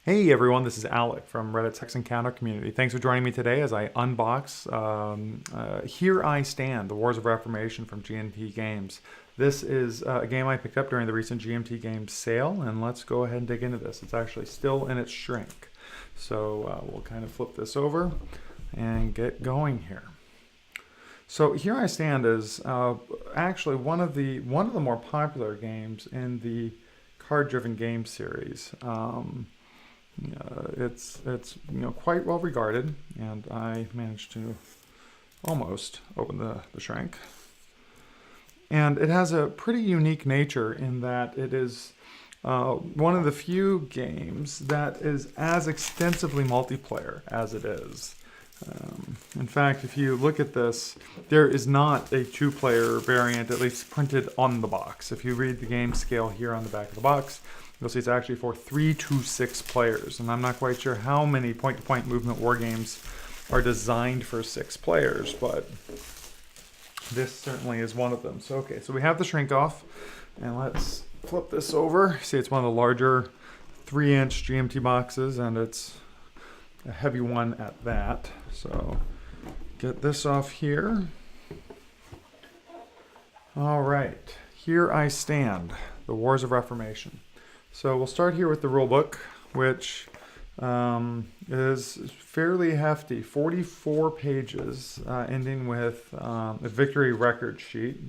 Hey everyone, this is Alec from Reddit's Hex Encounter community. Thanks for joining me today as I unbox Here I Stand, The Wars of Reformation from GMT Games. This is a game I picked up during the recent GMT Games sale, and let's go ahead and dig into this. It's actually still in its shrink. So we'll kind of flip this over and get going here. So Here I Stand is actually one of the more popular games in the card-driven game series. It's quite well regarded, and I managed to almost open the shrink. And it has a pretty unique nature in that it is one of the few games that is as extensively multiplayer as it is. In fact, if you look at this, there is not a two-player variant, at least printed on the box. If you read the game scale here on the back of the box, you'll see it's actually for 3 to 6 players. And I'm not quite sure how many point-to-point movement war games are designed for 6 players, but this certainly is one of them. So, okay, so we have the shrink off, and let's flip this over. See, it's one of the larger 3-inch GMT boxes, and it's a heavy one at that. So get this off here. All right, Here I Stand, The Wars of Reformation. So we'll start here with the rulebook, which is fairly hefty, 44 pages, ending with a victory record sheet.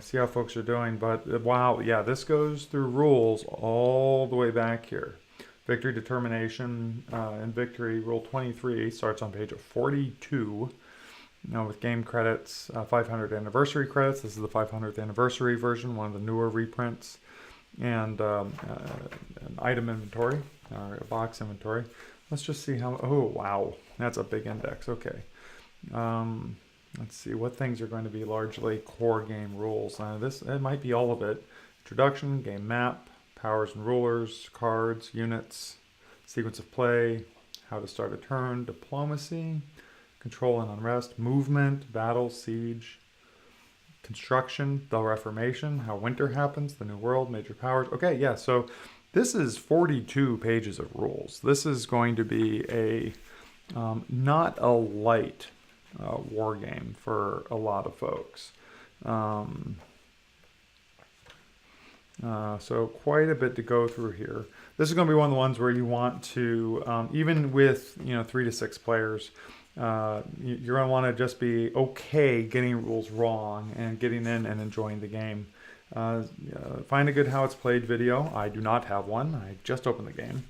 See how folks are doing, but wow, yeah, this goes through rules all the way back here. Victory determination and victory rule 23 starts on page 42. With game credits, 500th anniversary credits. This is the 500th anniversary version, one of the newer reprints, and an item inventory, or a box inventory. Let's just see how. Oh wow, that's a big index. Okay. Let's see what things are going to be largely core game rules. It might be all of it. Introduction, game map, powers and rulers, cards, units, sequence of play, how to start a turn, diplomacy, control and unrest, movement, battle, siege, construction, the Reformation, how winter happens, the new world, major powers. Okay, yeah, so this is 42 pages of rules. This is going to be a not a light war game for a lot of folks. So quite a bit to go through here. This is going to be one of the ones where you want to, even with 3 to 6 players, you're going to want to just be okay getting rules wrong and getting in and enjoying the game. Find a good how it's played video. I do not have one. I just opened the game.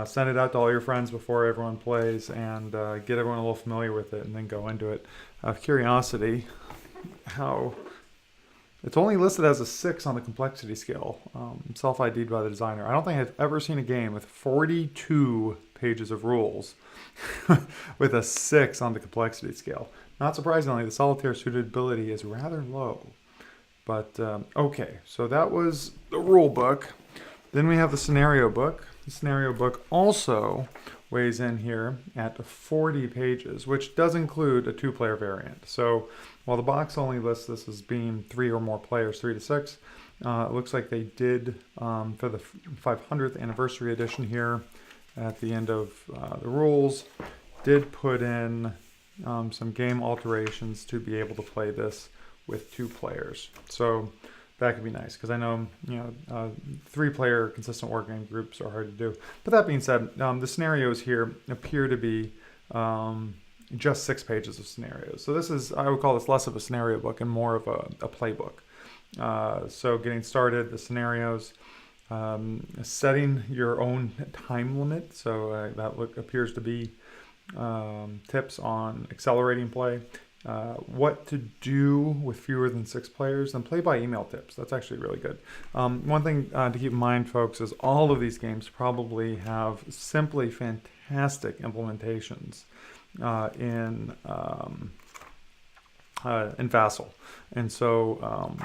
Send it out to all your friends before everyone plays and get everyone a little familiar with it and then go into it. Out of curiosity, how... It's only listed as a 6 on the complexity scale, self-ID'd by the designer. I don't think I've ever seen a game with 42 pages of rules with a 6 on the complexity scale. Not surprisingly, the solitaire suitability is rather low. But, okay, so that was the rule book. Then we have the scenario book. The scenario book also weighs in here at 40 pages, which does include a 2-player variant. So while the box only lists this as being 3 or more players, 3 to 6, it looks like they did, for the 500th anniversary edition here, at the end of the rules, did put in some game alterations to be able to play this with 2 players. So that could be nice, because I know 3-player consistent wargame groups are hard to do. But that being said, the scenarios here appear to be just 6 pages of scenarios. So this is, I would call this less of a scenario book and more of a playbook. So getting started, the scenarios, setting your own time limit. So that appears to be tips on accelerating play. What to do with fewer than 6 players, and play by email tips. That's actually really good. One thing to keep in mind, folks, is all of these games probably have simply fantastic implementations in Vassal, and so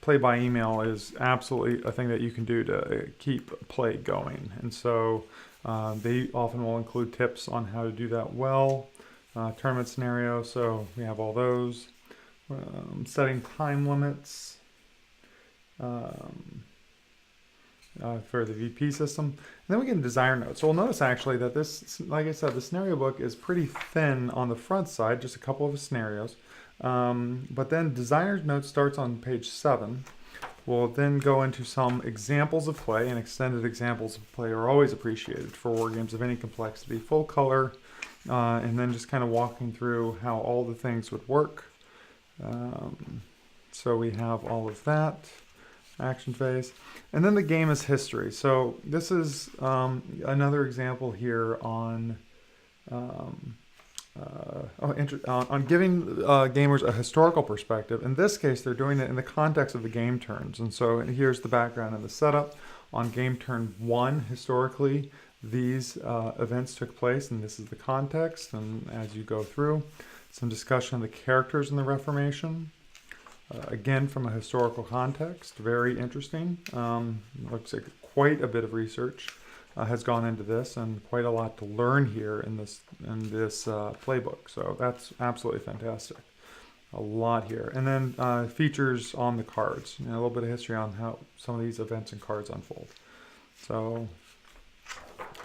play by email is absolutely a thing that you can do to keep play going. And so they often will include tips on how to do that well. Tournament scenario, so we have all those. Setting time limits. for the VP system. And then we get designer notes. So we'll notice actually that this, like I said, the scenario book is pretty thin on the front side, just a couple of scenarios. But then designer's notes starts on page 7. We'll then go into some examples of play, and extended examples of play are always appreciated for war games of any complexity. Full color, and then just kind of walking through how all the things would work. So we have all of that. Action phase. And then the game is history. So this is another example here on giving gamers a historical perspective. In this case, they're doing it in the context of the game turns. And so here's the background and the setup. On game turn 1, historically, these events took place, and this is the context. And as you go through, some discussion of the characters in the Reformation. Again, from a historical context, very interesting. Looks like quite a bit of research has gone into this, and quite a lot to learn here in this playbook. So that's absolutely fantastic. A lot here, and then features on the cards. A little bit of history on how some of these events and cards unfold. So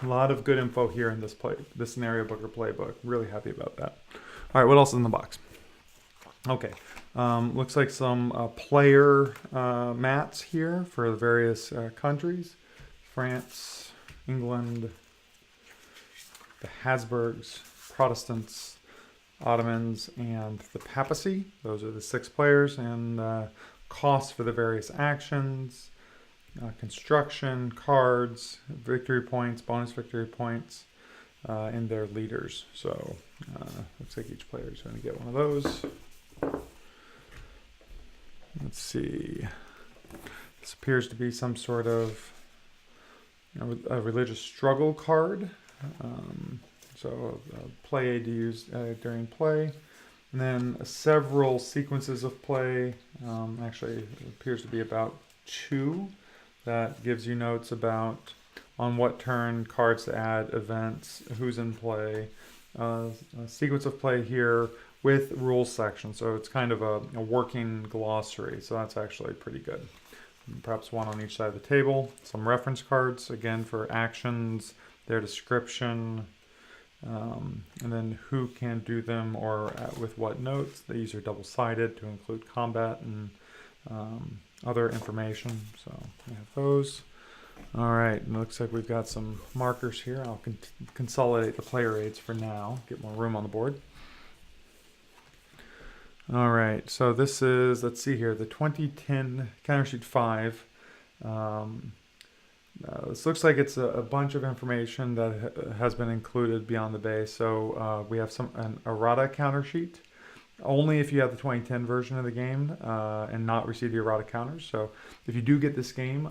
a lot of good info here in this scenario book or playbook. Really happy about that. All right, what else is in the box? Okay, looks like some player mats here for the various countries. France, England, the Habsburgs, Protestants, Ottomans, and the Papacy. Those are the 6 players, and costs for the various actions, construction, cards, victory points, bonus victory points, and their leaders. So looks like each player is going to get one of those. Let's see. This appears to be some sort of a religious struggle card. So a play aid to use during play. And then several sequences of play. Actually, it appears to be about 2. That gives you notes about on what turn, cards to add, events, who's in play. A sequence of play here with rules section, so it's kind of a working glossary, so that's actually pretty good. And perhaps one on each side of the table. Some reference cards, again, for actions, their description, and then who can do them or with what notes. These are double-sided to include combat and other information, so we have those. All right, it looks like we've got some markers here. I'll consolidate the player aids for now, get more room on the board. All right, so this is, let's see here, the 2010 counter sheet 5. This looks like it's a bunch of information that has been included beyond the base. So we have an errata counter sheet, only if you have the 2010 version of the game and not receive the errata counters. So if you do get this game,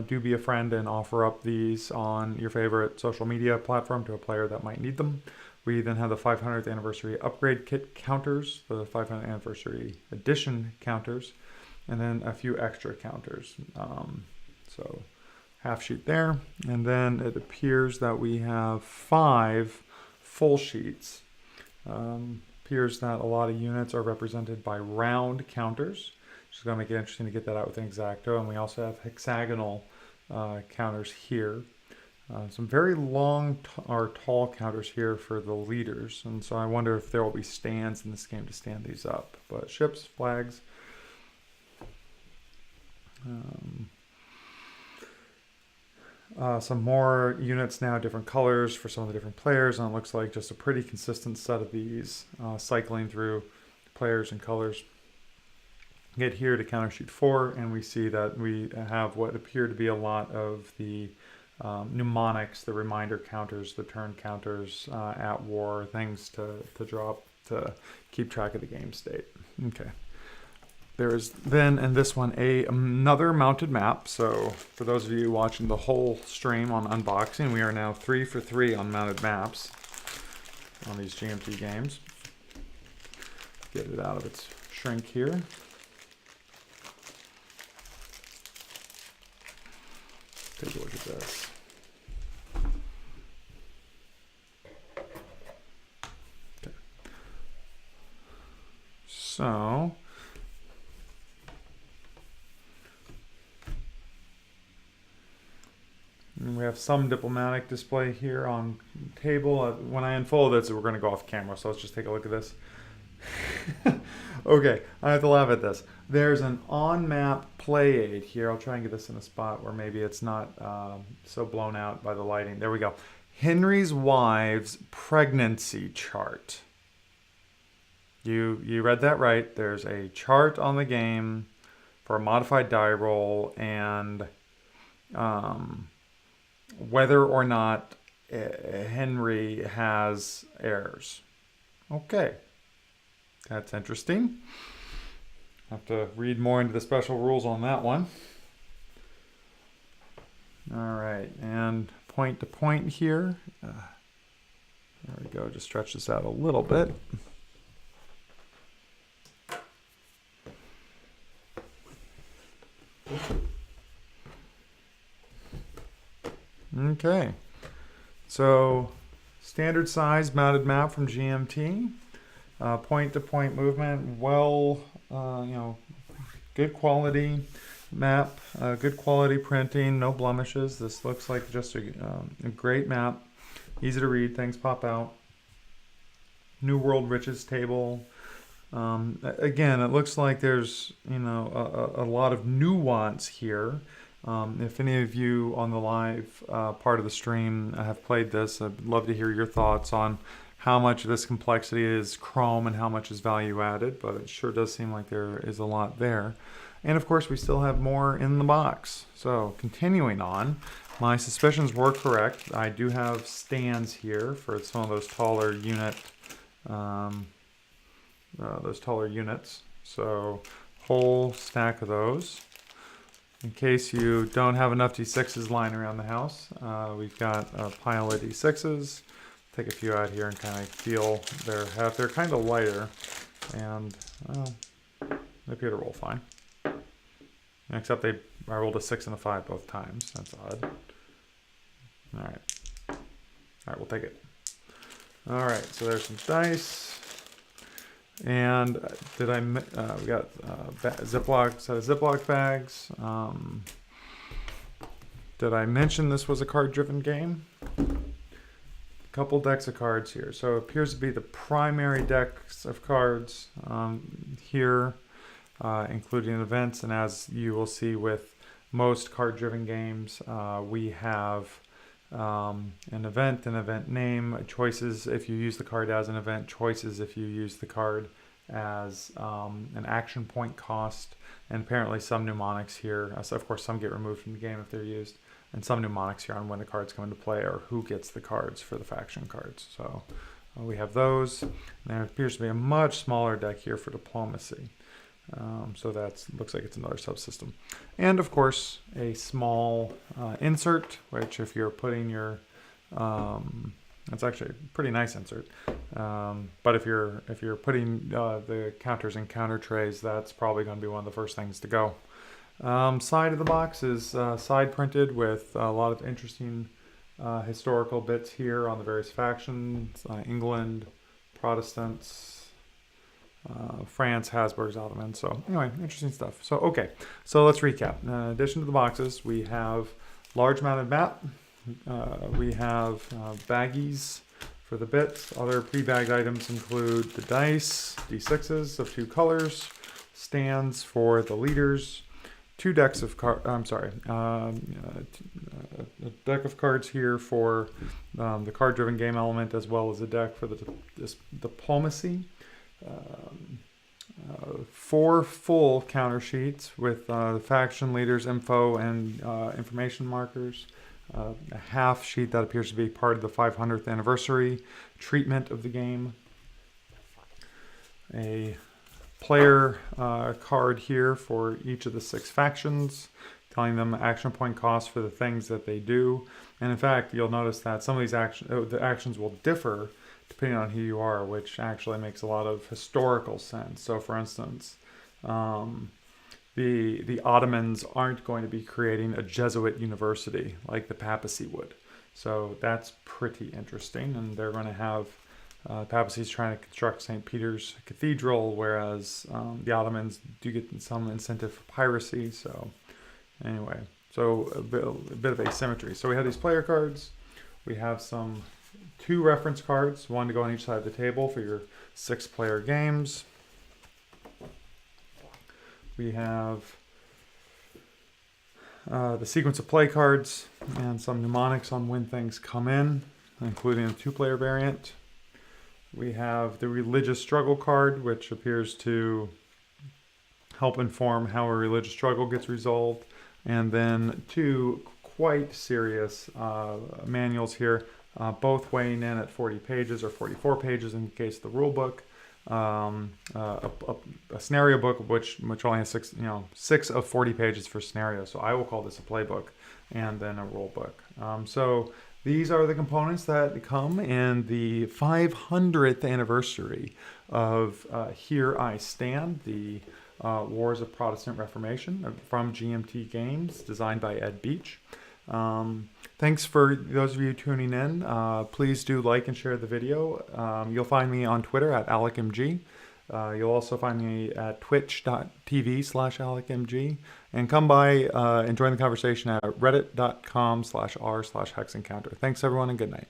do be a friend and offer up these on your favorite social media platform to a player that might need them. We then have the 500th anniversary upgrade kit counters, the 500th anniversary edition counters, and then a few extra counters. So half sheet there. And then it appears that we have 5 full sheets. Appears that a lot of units are represented by round counters, which is going to make it interesting to get that out with an X-Acto. And we also have hexagonal counters here. Some very long or tall counters here for the leaders, and so I wonder if there will be stands in this game to stand these up. But ships, flags, some more units now, different colors for some of the different players, and it looks like just a pretty consistent set of these cycling through players and colors. Get here to counter sheet 4, and we see that we have what appear to be a lot of the mnemonics, the reminder counters, the turn counters, at war, things to drop to keep track of the game state. Okay. There is then in this one another mounted map. So for those of you watching the whole stream on unboxing, we are now 3 for 3 on mounted maps on these GMT games. Get it out of its shrink here. Take a look at this. Okay. So we have some diplomatic display here on table. When I unfold this, we're going to go off camera, so let's just take a look at this. Okay, I have to laugh at this. There's an on-map play aid here. I'll try and get this in a spot where maybe it's not so blown out by the lighting. There we go. Henry's wife's pregnancy chart. You read that right. There's a chart on the game for a modified die roll and whether or not Henry has heirs. Okay. That's interesting. Have to read more into the special rules on that one. All right, and point to point here. There we go. Just stretch this out a little bit. Okay, so standard size mounted map from GMT. Point-to-point movement, good quality map, good quality printing, no blemishes. This looks like just a great map, easy to read, things pop out. New World Riches table. Again, it looks like there's a lot of nuance here. If any of you on the live part of the stream have played this, I'd love to hear your thoughts on how much of this complexity is Chrome and how much is value added, but it sure does seem like there is a lot there. And of course, we still have more in the box. So continuing on, my suspicions were correct. I do have stands here for some of those taller units. So whole stack of those. In case you don't have enough D6s lying around the house, we've got a pile of D6s. Take a few out here and kind of feel their heft. They're kind of lighter, and they appear to roll fine. Except I rolled a 6 and a 5 both times. That's odd. All right, we'll take it. All right, so there's some dice, and we got set of Ziploc bags. Did I mention this was a card-driven game? Couple decks of cards here. So it appears to be the primary decks of cards here, including events. And as you will see with most card-driven games, we have an event name, choices if you use the card as an event, choices if you use the card as an action point cost, and apparently some mnemonics here. So of course, some get removed from the game if they're used. And some mnemonics here on when the cards come into play or who gets the cards for the faction cards. So we have those. And there appears to be a much smaller deck here for diplomacy. So that looks like it's another subsystem. And of course, a small insert, which if you're putting your, that's actually a pretty nice insert. But if you're putting the counters in counter trays, that's probably going to be one of the first things to go. Side of the box is side printed with a lot of interesting historical bits here on the various factions. England, Protestants, France, Habsburgs, Ottomans. So anyway, interesting stuff. So okay, so let's recap. In addition to the boxes, we have large mounted map. We have baggies for the bits. Other pre-bagged items include the dice, D6s of 2 colors, stands for the leaders, 2 decks of cards. A deck of cards here for the card-driven game element, as well as a deck for the diplomacy. 4 full counter sheets with the faction leaders info and information markers. A half sheet that appears to be part of the 500th anniversary treatment of the game. A player card here for each of the 6 factions, telling them action point costs for the things that they do. And in fact, you'll notice that some of these actions will differ depending on who you are, which actually makes a lot of historical sense. So for instance, the Ottomans aren't going to be creating a Jesuit university like the papacy would. So that's pretty interesting, and they're going to have papacy's trying to construct St. Peter's Cathedral, whereas the Ottomans do get some incentive for piracy. So anyway, So a bit of asymmetry. So we have these player cards. We have two reference cards, one to go on each side of the table for your 6-player games. We have the sequence of play cards and some mnemonics on when things come in, including a 2-player variant. We have the religious struggle card, which appears to help inform how a religious struggle gets resolved. And then 2 quite serious manuals here, both weighing in at 40 pages or 44 pages in the case of the rule book. A scenario book which only has 6 of 40 pages for scenarios. So I will call this a playbook, and then a rule book. So these are the components that come in the 500th anniversary of Here I Stand, the Wars of Protestant Reformation from GMT Games, designed by Ed Beach. Thanks for those of you tuning in. Please do like and share the video. You'll find me on Twitter at AlecMG. You'll also find me at twitch.tv/AlecMG. And come by and join the conversation at reddit.com/r/hexencounter. Thanks everyone, and good night.